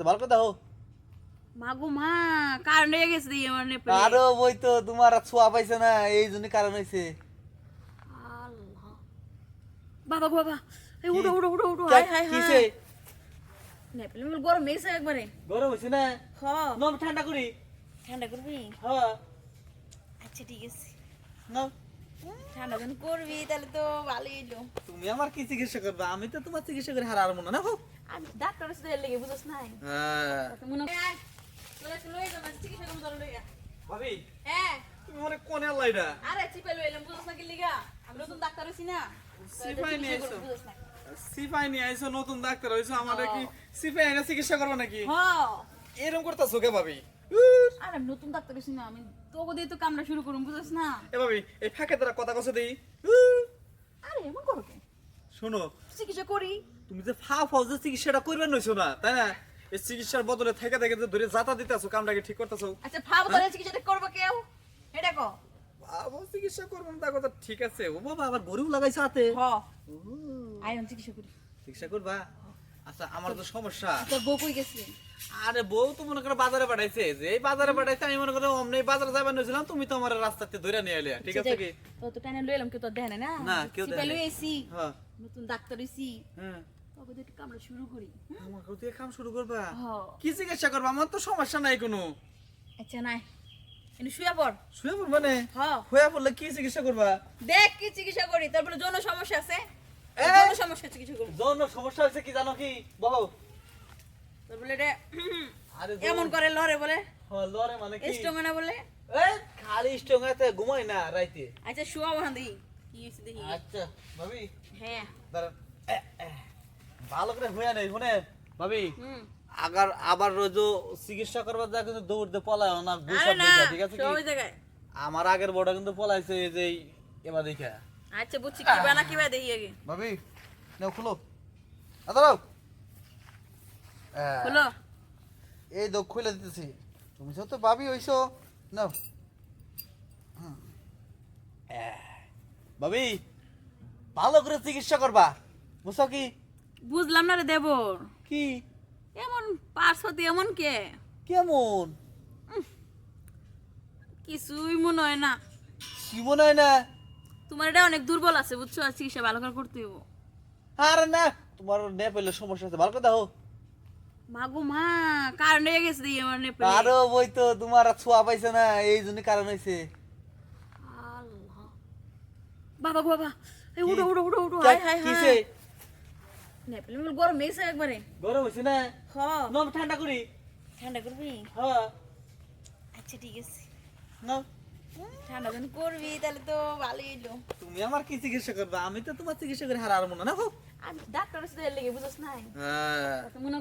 ভালো কথা হো। মাগো মা কারণ হয়ে গেছে দিয়ে আমার নেপলে আরো বই তো তোমার আর ছোঁয়া পাইছে না, এই জন্য কারণ হয়েছে। আল্লাহ বাবা গো বাবা এই কি? উঠো উঠো উঠো উঠো হাই হাই কিসে হাই নেপলে মিল গরম হয়েছে একবারে গরম হয়েছে না? হ নাও ঠান্ডা করি। ঠান্ডা করবি হ্যাঁ আচ্ছা ঠিক আছে নাও। ঠান্ডা যখন করবি তাহলে তো ভালোই এলো তুমি আমার কি চিকিৎসা করবে? আমি তো তোমার চিকিৎসা করে হারার মনে না। আমি ডাক্তার সাথে লেগে বুঝছ নাই হ্যাঁ মনে চলে চলে যাবে চিকিৎসা করতে চলে গিয়া ভাবি হ্যাঁ তুমি মানে কোনে লাইডা আরে চিপে লইলাম বুঝছ না কি লিগা আমি নতুন ডাক্তার হইছি না সিপাই নিয়ে আইছো। বুঝছ না সিপাই নিয়ে আইছো, নতুন ডাক্তার হইছো, আমাদের কি সিপাই এনে চিকিৎসা করবে নাকি? হ্যাঁ এরকম করতেছো কে ভাবি? আরে আমি নতুন ডাক্তার হইছি না আমি তোকে দিয়ে তো কামড়া শুরু করুম বুঝছ না এ ভাবি এই ফাঁকে তারা কথা কছে দেই। আরে এমন করো কেন শোনো, চিকিৎসা করি তুমি যে ফাও যে চিকিৎসাটা করবেন নইছো না, তাই না? এই চিকিৎসার বদলে থেকে থেকে যে ধরে যাতা দিতেছো, কামটাকে ঠিক করতেছো। আচ্ছা ভাব ধরে চিকিৎসাটা করবো কেউ এটা কো বাবা চিকিৎসা করবেন তা কথা ঠিক আছে। ও বাবা আবার গরু লাগাইছে হাতে। হ আইন চিকিৎসা করি চিকিৎসা করবা? আচ্ছা আমার তো সমস্যা। তোর বউ কই গেছে আরে বউ তো মনে করে বাজারে পাঠাইছে, যে এই বাজারে পাঠাইছে আমি মনে করে অমনি বাজারে যাবার নছিলাম, তুমি তো আমার রাস্তাতে ধরে নিয়ে এলে, ঠিক আছে কি? তো তো টানে লইলাম কেউ তো দেয় না না, কেউ দেয় সিপাই না। লই আইছি হ্যাঁ নতুন ডাক্তার হইছি হ্যাঁ তোকে দিয়ে একটু কামড়া শুরু করি আমার দিয়ে কাম শুরু করবা? হ কি চিকিৎসা করবা? আমার তো সমস্যা নাই কোনো। আচ্ছা নাই এনে শুয়া পড় শুয়ে পড়বা না? হ হয়ে পড়লে কি চিকিৎসা করবা? দেখ কি চিকিৎসা করি তারপরে যৌন সমস্যা আছে এ! যৌন সমস্যা চিকিৎসা করি যৌন সমস্যা হয়েছে কি জানো কি? বলো। তারপরে এটা আরে এমন করে লরে বলে হ্যাঁ লরে মানে কি? স্ট্রোমেনা বলে এই খালি স্টঙ্গাতে ঘুমাই না রাইতে। আচ্ছা শুয়া বাঁধি কি হইছে দেখি আচ্ছা ভাবি হ্যাঁ দাঁড়ান। ভালো করে হইয়া নেই শুনে ভাবি, হুম আবার রোজ চিকিৎসা করবার যা কিন্তু দৌড়তে পলায় না, আরে গুছাব না দেখা, ঠিক আছে সব কি? জায়গায় আমার আগের বড় কিন্তু পলাইছে এই যে এবার দেখা। আচ্ছা বুঝছি কি বানা কি বা দেখি আগে ভাবি নাও খুলো, দাঁড়াও। হলো এই দো খুলে দিতেছি, তুমি তো ভাবি হইছো নাও। ভাবি ভালো করে চিকিৎসা করবা, বুঝছো কি? বুঝলাম না রে দেবর কি এমন পার্শ্বতি এমন কে কেমন কিছুই মনে হয় না কি মনে হয় না? তোমার এটা অনেক দুর্বল আছে বুঝছো আর চিকিৎসা ভালো করে করতে হইব আরে না, তোমার নেপেলে সমস্যা আছে, ভালো কথা হো। মাগো মা কারণ হয়ে গেছে দিয়ে আমার নেপলে আরো বই তো তোমার আর ছোঁয়া পাইছে না, এই জন্য কারণ হয়েছে। আল্লাহ বাবা গো বাবা এই কি? উঠো উঠো উঠো উঠো হাই হাই কিসে হাই নেপলে মিল গরম হয়েছে একবারে গরম হয়েছে না? হ নাও ঠান্ডা করি। ঠান্ডা করবি হ্যাঁ আচ্ছা ঠিক আছে নাও। ঠান্ডা যখন করবি তাহলে তো ভালোই এলো তুমি আমার কি চিকিৎসা করবে? আমি তো তোমার চিকিৎসা করে হারার মনে না। আমি ডাক্তারের সাথে লেগে বুঝছ নাই হ্যাঁ মনে